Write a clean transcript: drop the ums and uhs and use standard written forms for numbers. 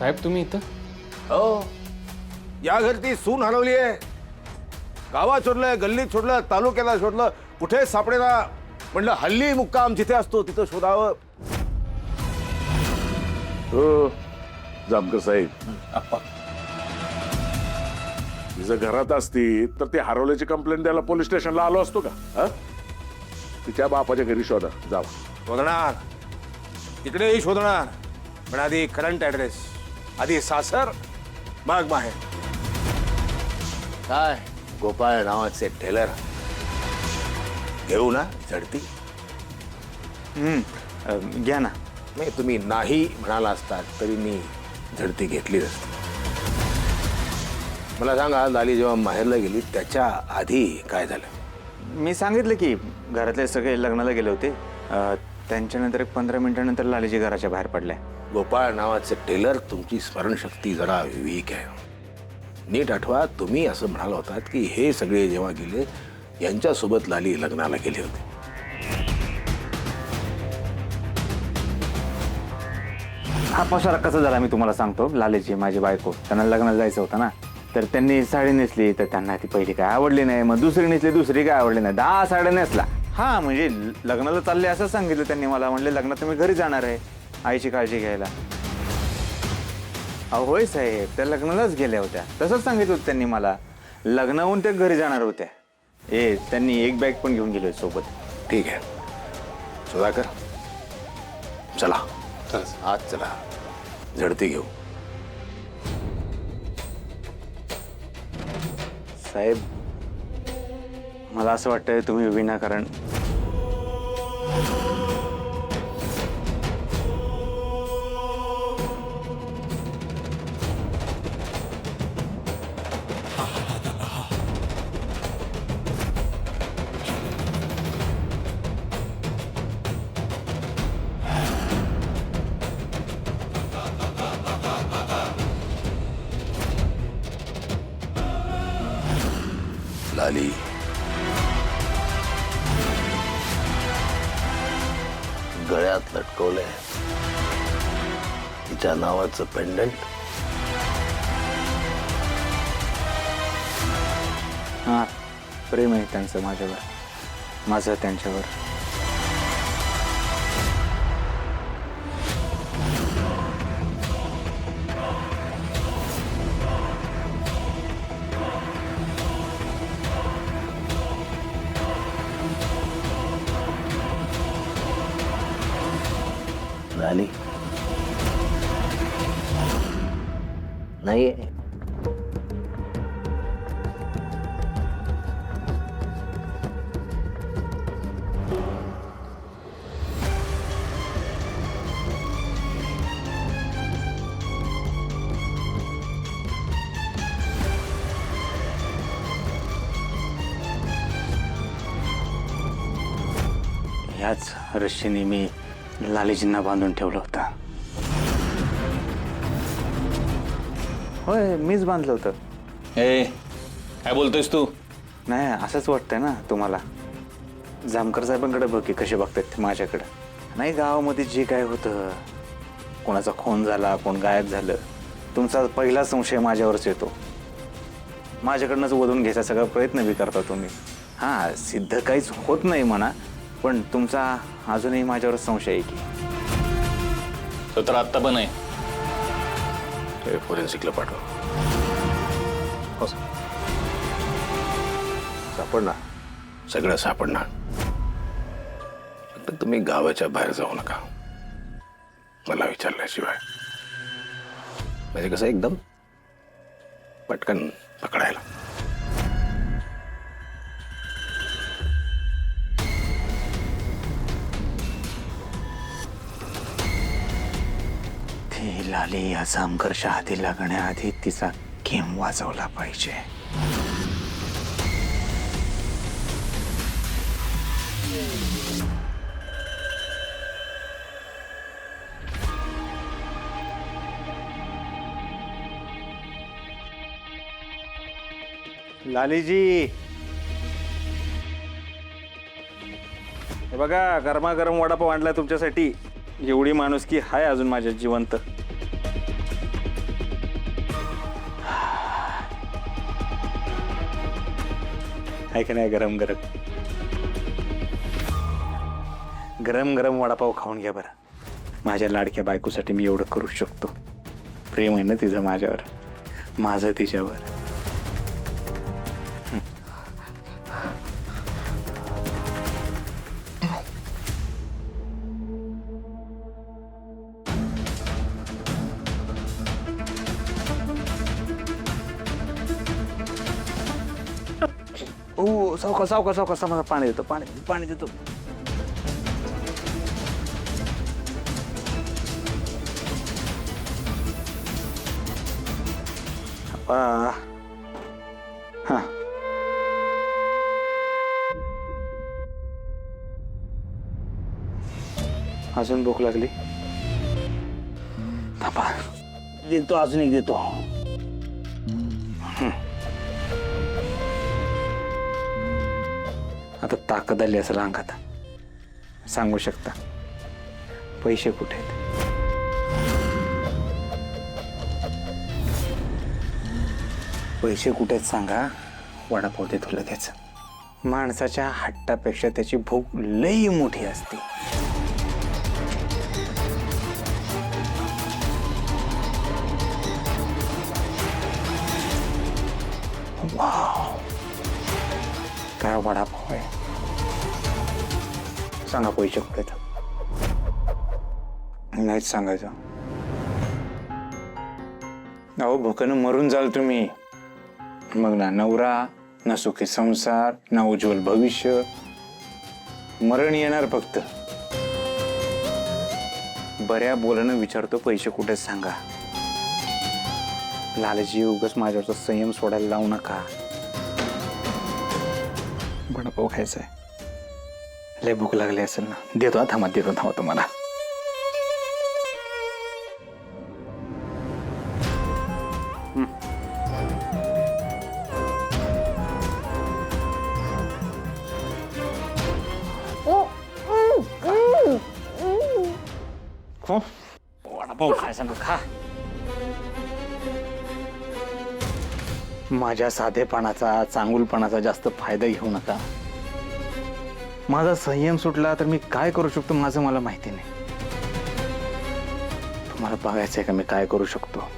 साहेब तुम्ही इथं? हो, या घरती सून हरवली आहे. गावात शोधलं, गल्लीत शोधलं, तालुक्याला शोधलं, कुठे सापडेना. म्हणलं हल्ली मुक्काम जिथे असतो तिथं शोधावं. हो जामकर साहेब, ती जर घरात असती तर ती हरवल्याची कंप्लेंट द्यायला पोलीस स्टेशनला आलो असतो का? हा? तिच्या बापाच्या घरी शोधा जावा. शोधणार, तिकडेही शोधणार, पण आधी करंट ऍड्रेस, आधी सासर, मग माहेर. काय गोपाळ नावाचे टेलर घेऊ ना झडती? घ्या ना. नाही, तुम्ही नाही म्हणाला असतात तरी मी झडती घेतली असती. मला सांगा, लाली जेव्हा माहेरला गेली त्याच्या आधी काय झालं? मी सांगितलं की घरातले सगळे लग्नाला गेले होते. त्यांच्यानंतर एक 15 मिनिटानंतर लालीजी घराच्या बाहेर पडल्या. गोपाळ नावाचे टेलर, तुमची स्मरणशक्ती जरा वीक आहे. नीट आठवा, तुम्ही असं म्हणाला होतात की हे सगळे जेव्हा गेले यांच्यासोबत लाली लग्नाला गेले होते. हा पसारा कसा झाला मी तुम्हाला सांगतो. लालीजी माझी बायको, त्यांना लग्नाला जायचं होतं ना, तर त्यांनी साडी नेसली तर त्यांना ती पहिली काय आवडली नाही, मग दुसरी नेसली, दुसरी काय आवडली नाही, 10 साड्या नेसला. हा म्हणजे लग्नाला चालले असं सांगितलं त्यांनी मला. म्हणले लग्नात तुम्ही घरी जाणार आहे आईची काळजी घ्यायला. अहो होय साहेब, त्या लग्नालाच गेल्या होत्या, तसंच सांगितलं होतं त्यांनी मला. लग्नाहून त्या घरी जाणार होत्या. त्यांनी एक बॅग पण घेऊन गेलो सोबत. ठीक आहे सुधाकर, चला आज चला झडती घेऊ. साहेब मला असं वाटतंय तुम्ही विनाकारण लाली, गळ्यात लटकवलंय तिच्या नावाचं पेंडंट. हां प्रेम आहे त्यांचं माझ्यावर, माझं त्यांच्यावर. लाली नाही, ह्याच रश्मीने मी लालीजींना बांधून ठेवलं होतं. होय मीच बांधलं होतं. काय बोलतोयस तू? नाही असंच वाटतंय ना तुम्हाला? जामकर साहेबांकडे बघ की कसे बघतात ते माझ्याकडं. नाही गावामध्ये जे काय होतं, कोणाचा खून झाला, कोण गायब झालं, तुमचा पहिला संशय माझ्यावरच येतो. माझ्याकडनंच वधून घ्यायचा सगळा प्रयत्न बी करता तुम्ही. हां सिद्ध काहीच होत नाही म्हणा, पण तुमचा अजूनही माझ्यावर संशय आहे की. तर आत्ता पण आहे. फोरेन्सिकला पाठव. सापडणार, सगळं सापडणार. फक्त तुम्ही गावाच्या बाहेर जाऊ नका मला विचारल्याशिवाय. म्हणजे कसं एकदम पटकन पकडायला. ती लाली या जामकरच्या हाती लागण्याआधी तिचा गेम वाजवला पाहिजे. लालीजी हे बघा, गरमागरम वडापाव आणला तुमच्यासाठी. एवढी माणुसकी हाय अजून माझ्या जिवंत. आहे का नाही? गरम गरम गरम गरम वडापाव खाऊन घ्या बरं. माझ्या लाडक्या बायकोसाठी मी एवढं करू शकतो. प्रेम आहे ना तिचं माझ्यावर, माझं तिच्यावर. ओ सावका सावका सावका समजा पाणी देतो, पाणी देतो. हा अजून भूक लागली. थांबा देतो, अजून एक देतो. आता ताकद आली असेल अंगात. सांगू शकता पैसे कुठे आहेत? पैसे कुठे आहेत सांगा, वडापाव देतो लगेच. माणसाच्या हट्टापेक्षा त्याची भूक लई मोठी असते. वाव, काय वडापाव आहे. सांगा पैसे कुठे आहेत? नाहीच सांगायचं. अहो भुकेनं मरून जाल तुम्ही. मग ना नवरा, ना सुखी संसार, ना उज्ज्वल भविष्य. मरण येणार फक्त. बऱ्या बोलणं विचारतो पैसे कुठे सांगा. लालची उगाच माझ्यावरचा संयम सोडायला लावू नका. वडापाव खायचा आहे. लय भूक लागली असेल ना. देतो थांबा तुम्हाला. वडापाव खायचा ना, खा. माझ्या साधेपणाचा, चांगुलपणाचा जास्त फायदा घेऊ नका. माझा संयम सुटला तर मी काय करू शकतो माझं मला माहिती नाही. तुम्हाला बघायचंय का मी काय करू शकतो?